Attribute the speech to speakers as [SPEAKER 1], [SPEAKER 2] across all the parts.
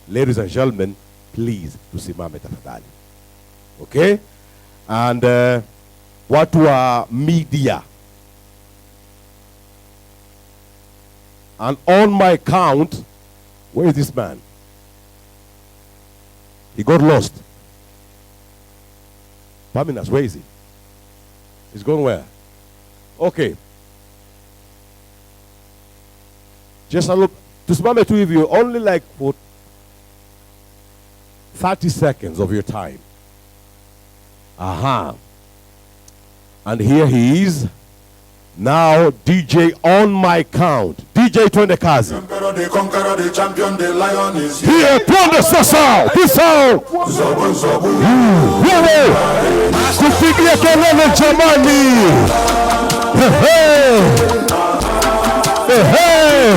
[SPEAKER 1] Ladies and gentlemen, please tusimame tafadhali. Okay? And watu wa media. And on my count, where is this man? He got lost. Paminas, where is he? He's gone where? Okay. Just a look. Tusimame tu hivi, only like for 30 seconds of your time. Aha. And here he is. Now DJ on my count. DJ twende kazi.
[SPEAKER 2] Emperor, the conqueror, the champion, the lion is
[SPEAKER 1] Here, twende sasa. Pisao.
[SPEAKER 2] Zobu, zobu.
[SPEAKER 1] Wewe. Kupigia kelele jamani. Hey. Hey.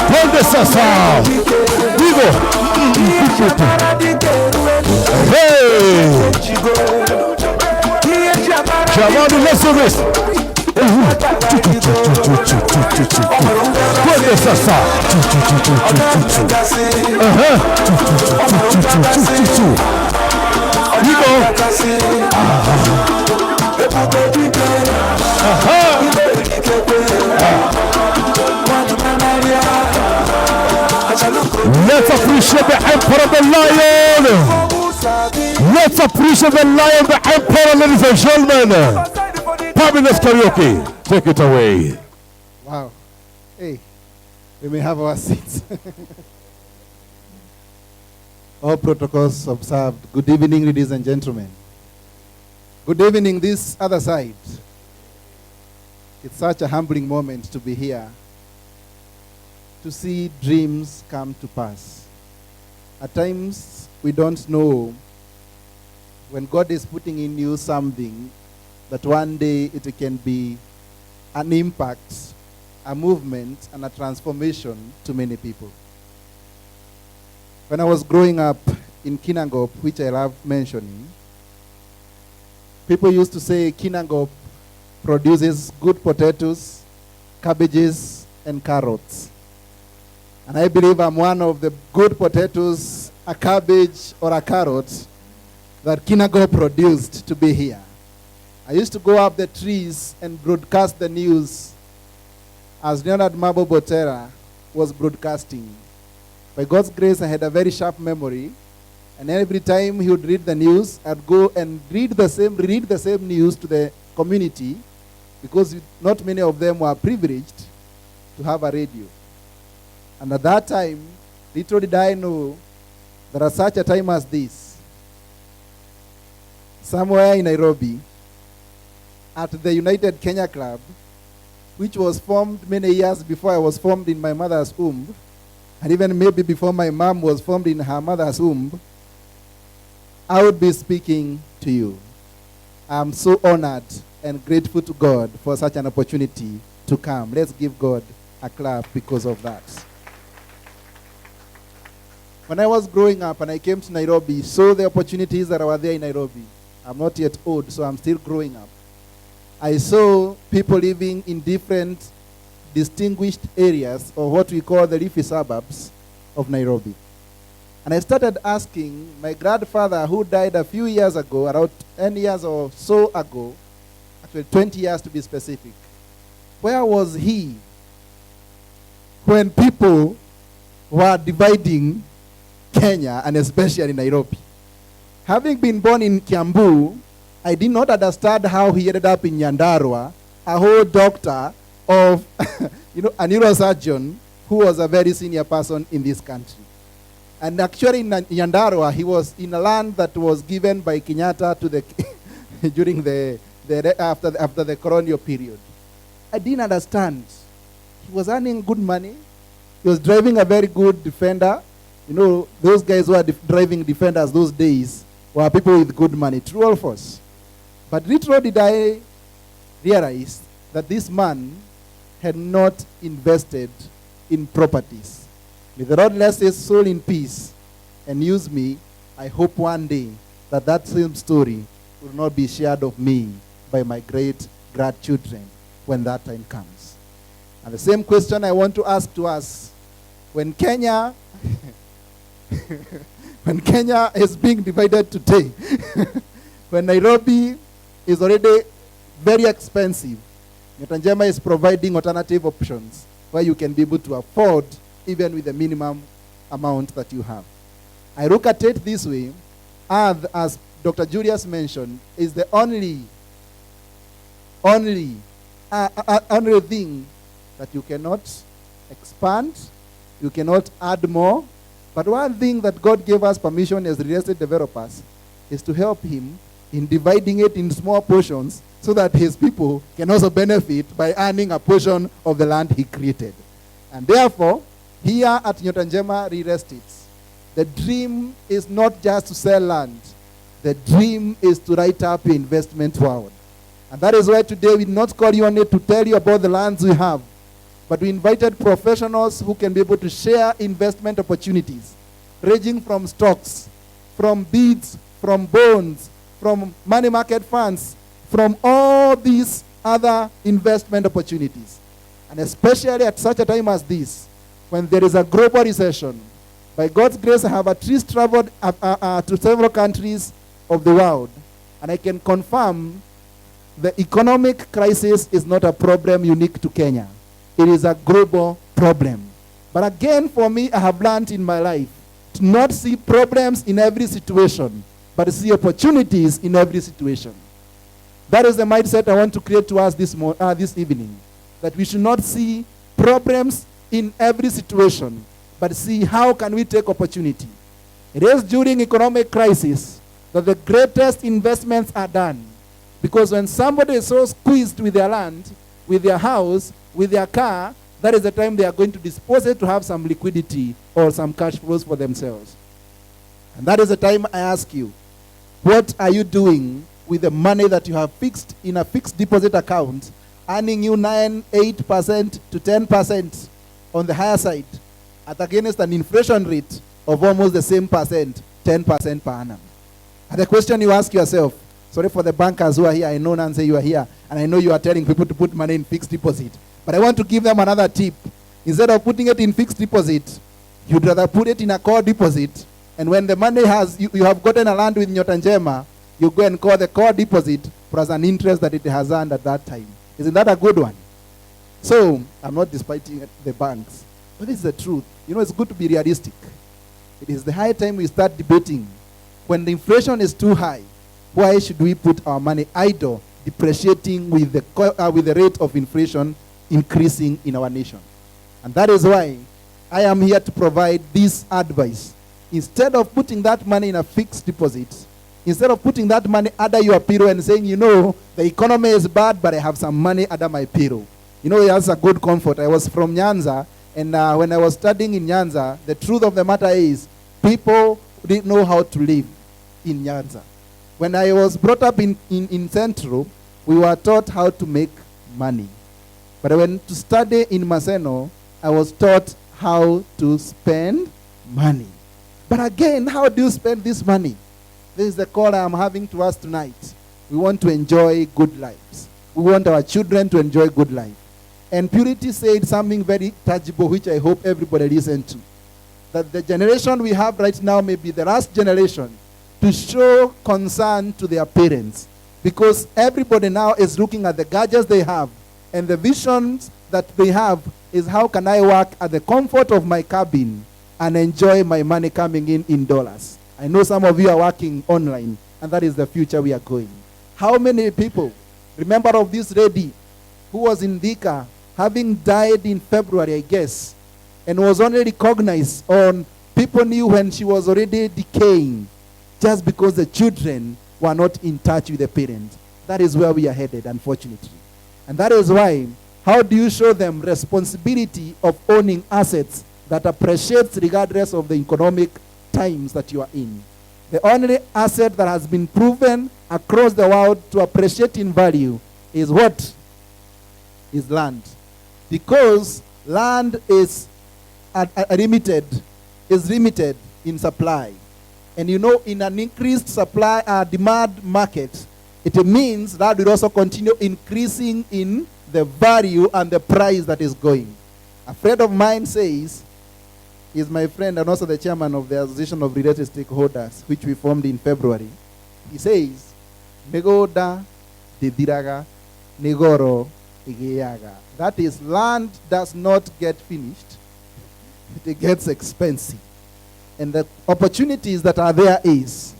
[SPEAKER 1] Twende sasa. Digo. Hey. Jamani, let's do this. Twende sasa. Let's appreciate the Emperor, the Lion. Let's appreciate the Lion, the Emperor, ladies and gentlemen. Paminas Karaoke, take it away.
[SPEAKER 3] Wow. Hey, we may have our seats. All protocols observed. Good evening, ladies and gentlemen. Good evening, this other side. It's such a humbling moment to be here, to see dreams come to pass. At times, we don't know when God is putting in you something that one day it can be an impact, a movement, and a transformation to many people. When I was growing up in Kinangop, which I love mentioning, people used to say Kinangop produces good potatoes, cabbages, and carrots. And I believe I'm one of the good potatoes, a cabbage, or a carrot that Kinangop produced to be here. I used to go up the trees and broadcast the news as Leonard Mabo Botera was broadcasting. By God's grace, I had a very sharp memory, and every time he would read the news, I'd go and read the same news to the community, because not many of them were privileged to have a radio. And at that time, little did I know that at such a time as this, somewhere in Nairobi, at the United Kenya Club, which was formed many years before I was formed in my mother's womb, and even maybe before my mom was formed in her mother's womb, I would be speaking to you. I'm so honored and grateful to God for such an opportunity to come. Let's give God a clap because of that. When I was growing up and I came to Nairobi, saw the opportunities that were there in Nairobi. I'm not yet old, so I'm still growing up. I saw people living in different distinguished areas, or what we call the leafy suburbs of Nairobi. And I started asking my grandfather, who died a few years ago, around 10 years or so ago, actually 20 years to be specific, where was he when people were dividing Kenya, and especially Nairobi? Having been born in Kiambu, I did not understand how he ended up in Nyandarua, a whole doctor of a neurosurgeon who was a very senior person in this country. And actually in Nyandarua, he was in a land that was given by Kenyatta to the during after the colonial period. I didn't understand. He was earning good money. He was driving a very good Defender. You know, those guys who were driving Defenders those days were people with good money, true or false? But little did I realize that this man had not invested in properties. May the Lord rest his soul in peace and use me. I hope one day that same story will not be shared of me by my great grandchildren when that time comes. And the same question I want to ask to us, when Kenya when Kenya is being divided today, when Nairobi is already very expensive, Nyotanjema is providing alternative options where you can be able to afford even with the minimum amount that you have. I look at it this way, as Dr. Julius mentioned, is the only thing that you cannot expand, you cannot add more. But one thing that God gave us permission as real estate developers is to help him in dividing it in small portions so that his people can also benefit by earning a portion of the land he created. And therefore, here at Nyotanjema Real Estates, the dream is not just to sell land. The dream is to write up your investment world. And that is why today we did not call you on it to tell you about the lands we have, but we invited professionals who can be able to share investment opportunities, ranging from stocks, from bids, from bonds, from money market funds, from all these other investment opportunities. And especially at such a time as this, when there is a global recession, by God's grace, I have at least traveled to several countries of the world, and I can confirm the economic crisis is not a problem unique to Kenya. It is a global problem. But again, for me, I have learned in my life to not see problems in every situation, but to see opportunities in every situation. That is the mindset I want to create to us this evening, that we should not see problems in every situation, but see how can we take opportunity. It is during economic crisis that the greatest investments are done. Because when somebody is so squeezed with their land, with their house, with their car, that is the time they are going to dispose it to have some liquidity or some cash flows for themselves. And that is the time I ask you, what are you doing with the money that you have fixed in a fixed deposit account, earning you 8% to 10% on the higher side, at against an inflation rate of almost the same percent, 10% per annum? And the question you ask yourself, sorry for the bankers who are here, I know Nancy, you are here, and I know you are telling people to put money in fixed deposit. But I want to give them another tip. Instead of putting it in fixed deposit, you'd rather put it in a core deposit. And when the money you have gotten a land with Nyotanjema, you go and call the core deposit plus an interest that it has earned at that time. Isn't that a good one? So, I'm not despiting the banks, but this is the truth. You know, it's good to be realistic. It is the high time we start debating. When the inflation is too high, why should we put our money idle, depreciating with the rate of inflation increasing in our nation? And that is why I am here to provide this advice. Instead of putting that money in a fixed deposit, instead of putting that money under your pillow and saying, you know, the economy is bad, but I have some money under my pillow. You know, that's a good comfort. I was from Nyanza, and when I was studying in Nyanza, the truth of the matter is people didn't know how to live in Nyanza. When I was brought up in Central, we were taught how to make money. But when to study in Maseno, I was taught how to spend money. But again, how do you spend this money? This is the call I am having to us tonight. We want to enjoy good lives. We want our children to enjoy good life. And Purity said something very tangible, which I hope everybody listen to. That the generation we have right now may be the last generation to show concern to their parents. Because everybody now is looking at the gadgets they have, and the visions that they have is, how can I work at the comfort of my cabin and enjoy my money coming in dollars? I know some of you are working online, and that is the future we are going. How many people remember of this lady who was in Thika, having died in February, I guess, and was only recognized on people knew when she was already decaying, just because the children were not in touch with the parents? That is where we are headed, unfortunately. And that is why, how do you show them responsibility of owning assets that appreciates regardless of the economic times that you are in? The only asset that has been proven across the world to appreciate in value is what? Is land. Because land is limited in supply. And you know, in an increased supply demand market, it means that will also continue increasing in the value and the price that is going. A friend of mine says, He's my friend and also the chairman of the Association of Related Stakeholders, which we formed in February. He says, Negoda didiraga, negoro igeyaga. That is, land does not get finished. It gets expensive. And the opportunities that are there is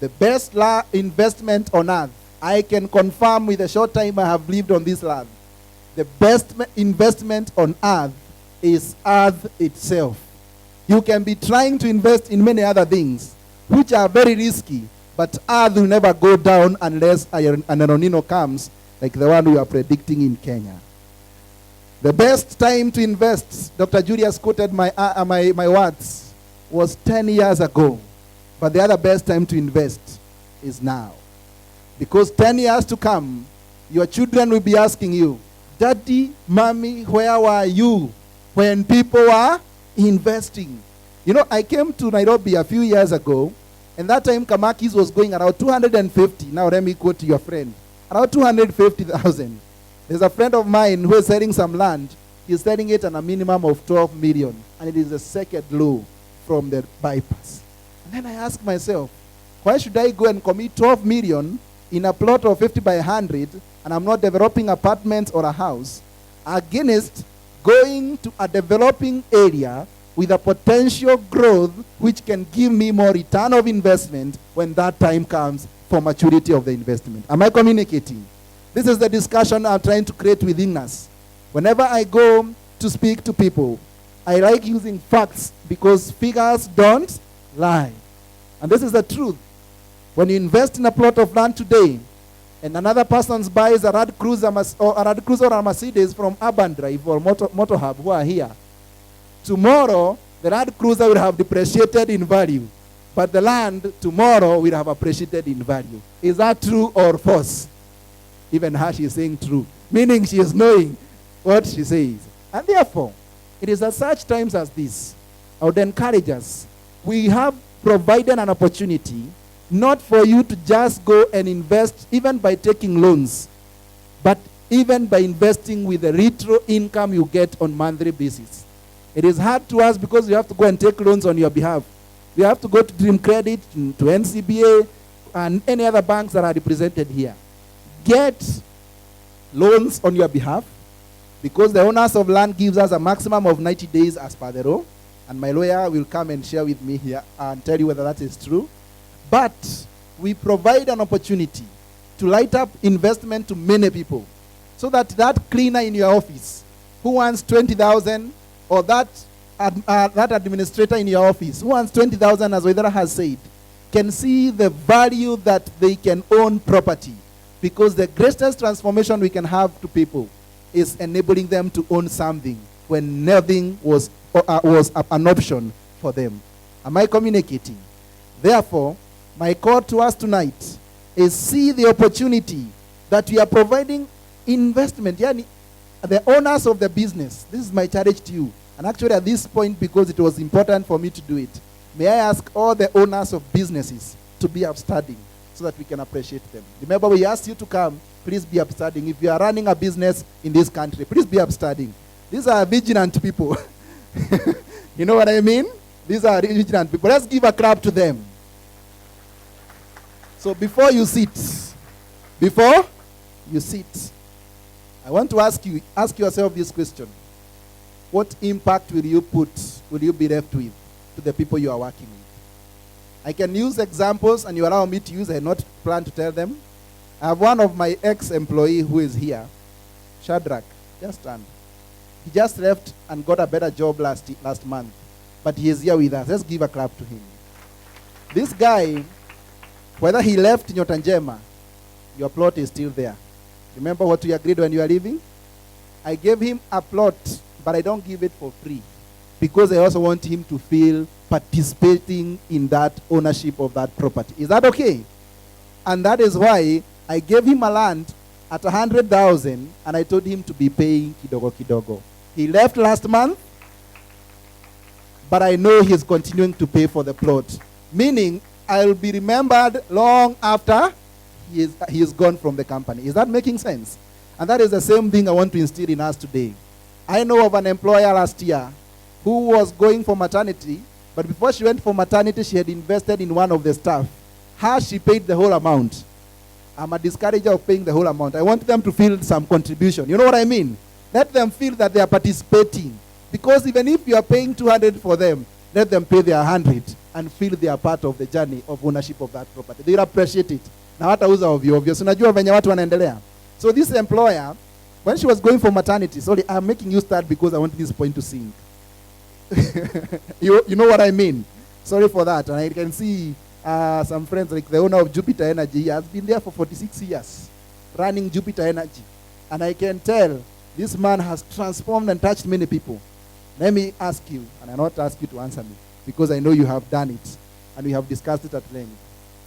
[SPEAKER 3] the best investment on earth. I can confirm with the short time I have lived on this land. The best investment on earth is earth itself. You can be trying to invest in many other things, which are very risky, but earth will never go down unless an El Nino comes, like the one we are predicting in Kenya. The best time to invest, Dr. Julius quoted my words, was 10 years ago. But the other best time to invest is now. Because 10 years to come, your children will be asking you, Daddy, Mommy, where were you when people were investing? You know, I came to Nairobi a few years ago, and that time Kamakis was going around 250. Now let me quote your friend. Around 250,000. There's a friend of mine who is selling some land. He's selling it at a minimum of 12 million, and it is the second low from the bypass. And then I ask myself, why should I go and commit 12 million in a plot of 50 by 100, and I'm not developing apartments or a house, against going to a developing area with a potential growth which can give me more return of investment when that time comes for maturity of the investment. Am I communicating? This is the discussion I'm trying to create within us. Whenever I go to speak to people, I like using facts because figures don't lie. And this is the truth. When you invest in a plot of land today, and another person buys a Land Cruiser or a Mercedes from Urban Drive or Motor Hub who are here, tomorrow the Land Cruiser will have depreciated in value, but the land tomorrow will have appreciated in value. Is that true or false? Even her, she is saying true, meaning she is knowing what she says. And therefore, it is at such times as this, I would encourage us. We have provided an opportunity not for you to just go and invest even by taking loans, but even by investing with the retro income you get on monthly basis. It is hard to us because you have to go and take loans on your behalf. You have to go to Dream Credit, to NCBA, and any other banks that are represented here. Get loans on your behalf because the owners of land gives us a maximum of 90 days as per the law, and my lawyer will come and share with me here and tell you whether that is true. But we provide an opportunity to light up investment to many people so that that cleaner in your office who wants 20,000 or that administrator in your office who wants 20,000, as Waithera has said, can see the value that they can own property. Because the greatest transformation we can have to people is enabling them to own something when nothing was an option for them. Am I communicating? Therefore, my call to us tonight is see the opportunity that we are providing investment. Yani, the owners of the business, this is my challenge to you. And actually at this point, because it was important for me to do it, may I ask all the owners of businesses to be upstanding so that we can appreciate them. Remember, we asked you to come, please be upstanding. If you are running a business in this country, please be upstanding. These are vigilant people. You know what I mean? These are vigilant people. Let's give a clap to them. So before you sit, I want to ask yourself this question. What impact will you be left with to the people you are working with? I can use examples and you allow me to use. I not plan to tell them. I have one of my ex-employee who is here, Shadrach, just stand. He just left and got a better job last month, but he is here with us. Let's give a clap to him. This guy, whether he left Nyota Njema, your plot is still there. Remember what we agreed when you are leaving? I gave him a plot, but I don't give it for free because I also want him to feel participating in that ownership of that property. Is that okay? And that is why I gave him a land at 100,000 and I told him to be paying kidogo kidogo. He left last month, but I know he's continuing to pay for the plot. Meaning, I'll be remembered long after he is gone from the company. Is that making sense? And that is the same thing I want to instill in us today. I know of an employer last year who was going for maternity, but before she went for maternity, she had invested in one of the staff. She paid the whole amount. I'm a discourager of paying the whole amount. I want them to feel some contribution. You know what I mean? Let them feel that they are participating. Because even if you are paying 200 for them, let them pay their 100 and feel they are part of the journey of ownership of that property. They will appreciate it. Na watauza ovyo ovyo. Unajua venye watu wanaendelea. So this employer, when she was going for maternity, sorry, I'm making you start because I want this point to sink. You know what I mean? Sorry for that. And I can see some friends like the owner of Jupiter Energy. He has been there for 46 years, running Jupiter Energy. And I can tell this man has transformed and touched many people. Let me ask you, and I not ask you to answer me, because I know you have done it, and we have discussed it at length.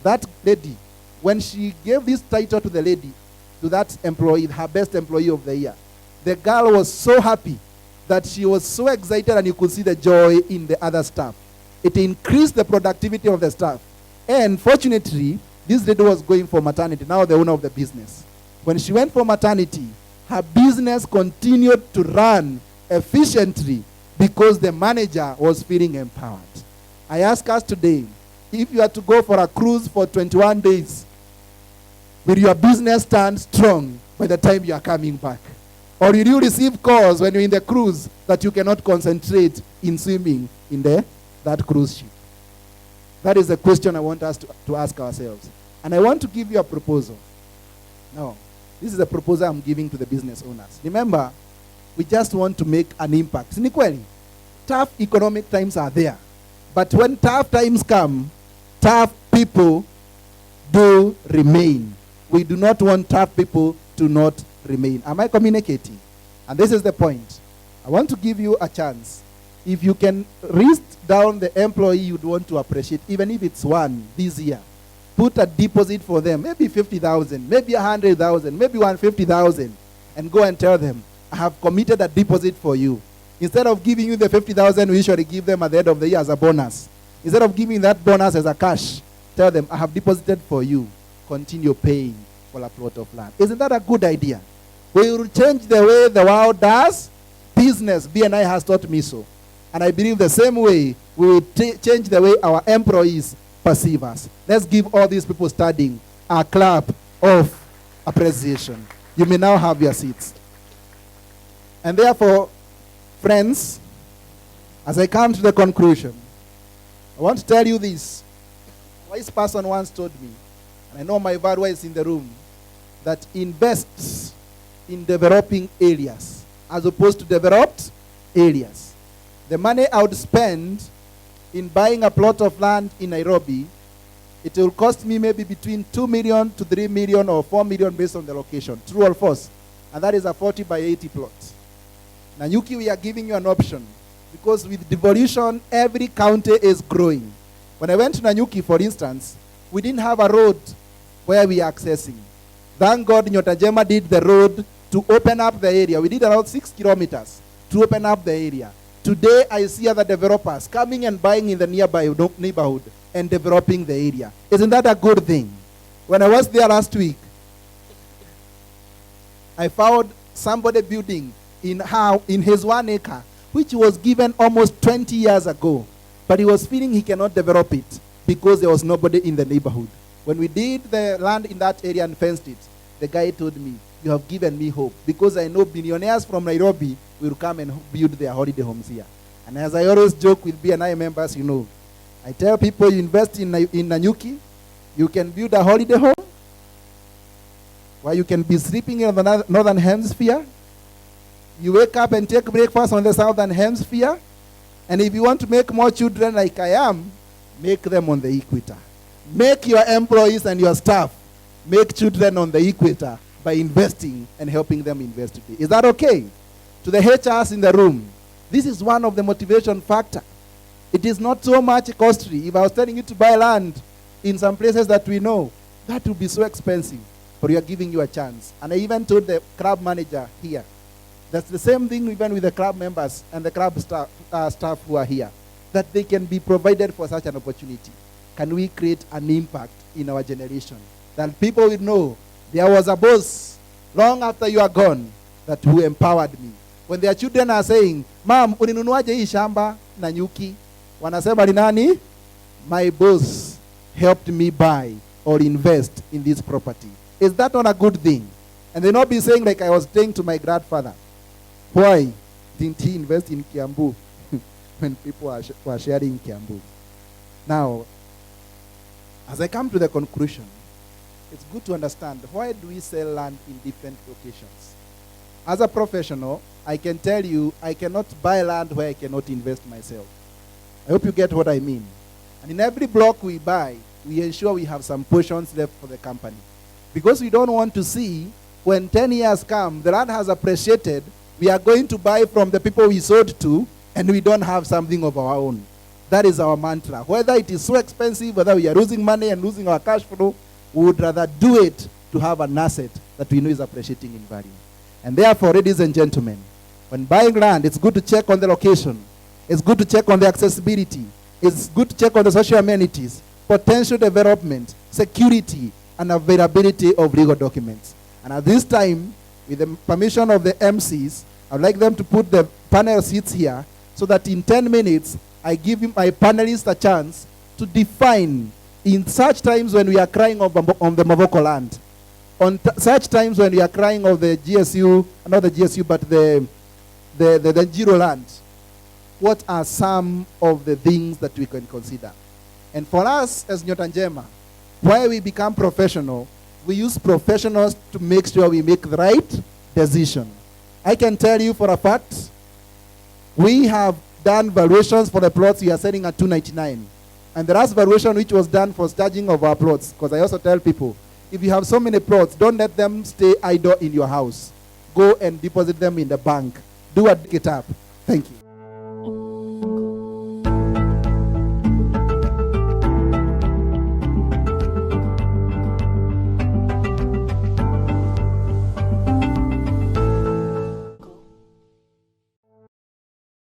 [SPEAKER 3] That lady, when she gave this title to the lady, to that employee, her best employee of the year, the girl was so happy that she was so excited, and you could see the joy in the other staff. It increased the productivity of the staff. And fortunately, this lady was going for maternity, now the owner of the business. When she went for maternity, her business continued to run efficiently because the manager was feeling empowered. I ask us today, if you are to go for a cruise for 21 days, will your business stand strong by the time you are coming back? Or will you receive calls when you're in the cruise that you cannot concentrate in swimming in that cruise ship? That is the question I want us to ask ourselves. And I want to give you a proposal. Now, this is a proposal I'm giving to the business owners. Remember, we just want to make an impact. Sinikweli, tough economic times are there. But when tough times come, tough people do remain. We do not want tough people to not remain. Am I communicating? And this is the point. I want to give you a chance. If you can list down the employee you'd want to appreciate, even if it's one this year, put a deposit for them, maybe 50,000, maybe 100,000, maybe 150,000, and go and tell them, I have committed a deposit for you. Instead of giving you the 50,000 we usually give them at the end of the year as a bonus, instead of giving that bonus as a cash, tell them, I have deposited for you. Continue paying for a plot of land. Isn't that a good idea? We will change the way the world does business. BNI has taught me so. And I believe the same way we will change the way our employees perceive us. Let's give all these people studying a clap of appreciation. You may now have your seats. And therefore, friends, as I come to the conclusion, I want to tell you this. A wise person once told me, and I know my Varwa is in the room, that invests in developing areas as opposed to developed areas. The money I would spend in buying a plot of land in Nairobi, it will cost me maybe between 2 million to 3 million or 4 million based on the location. True or false? And that is a 40 by 80 plot. Nanyuki, we are giving you an option because with devolution, every county is growing. When I went to Nanyuki, for instance, we didn't have a road where we are accessing. Thank God Nyotajema did the road to open up the area. We did around 6 kilometers to open up the area. Today, I see other developers coming and buying in the nearby neighborhood and developing the area. Isn't that a good thing? When I was there last week, I found somebody building in his 1 acre, which was given almost 20 years ago. But he was feeling he cannot develop it because there was nobody in the neighborhood. When we did the land in that area and fenced it, the guy told me, you have given me hope because I know billionaires from Nairobi will come and build their holiday homes here. And as I always joke with BNI members, you know, I tell people you invest in Nanyuki, you can build a holiday home where you can be sleeping in the northern hemisphere. You wake up and take breakfast on the southern hemisphere. And if you want to make more children like I am, make them on the equator. Make your employees and your staff make children on the equator by investing and helping them invest today. Is that okay? To the HRs in the room, this is one of the motivation factor. It is not so much costly. If I was telling you to buy land in some places that we know, that would be so expensive, but we are giving you a chance. And I even told the club manager here, that's the same thing even with the club members and the club staff who are here, that they can be provided for such an opportunity. Can we create an impact in our generation? That people will know there was a boss long after you are gone that who empowered me. When their children are saying, Mom, uninunuaje hii shamba na nyuki? Wanasema ni nani? My boss helped me buy or invest in this property. Is that not a good thing? And they not be saying like I was saying to my grandfather, why didn't he invest in Kiambu when people were sharing Kiambu? Now, as I come to the conclusion, it's good to understand why do we sell land in different locations. As a professional, I can tell you I cannot buy land where I cannot invest myself. I hope you get what I mean. And in every block we buy, we ensure we have some portions left for the company. Because we don't want to see when 10 years come, the land has appreciated, we are going to buy from the people we sold to, and we don't have something of our own. That is our mantra. Whether it is so expensive, whether we are losing money and losing our cash flow, we would rather do it to have an asset that we know is appreciating in value. And therefore, ladies and gentlemen, when buying land, it's good to check on the location. It's good to check on the accessibility. It's good to check on the social amenities, potential development, security, and availability of legal documents. And at this time, with the permission of the MCs, I'd like them to put the panel seats here so that in 10 minutes, I give my panelists a chance to define in such times when we are crying on the Mavoko land, on such times when we are crying of the GSU, not the GSU, but the Njiro land, what are some of the things that we can consider? And for us as Nyota Njema, why we become professional, we use professionals to make sure we make the right decision. I can tell you for a fact, we have done valuations for the plots we are selling at 299. And the last valuation which was done for staging of our plots, because I also tell people, if you have so many plots, don't let them stay idle in your house. Go and deposit them in the bank. Do a dig it up. Thank you.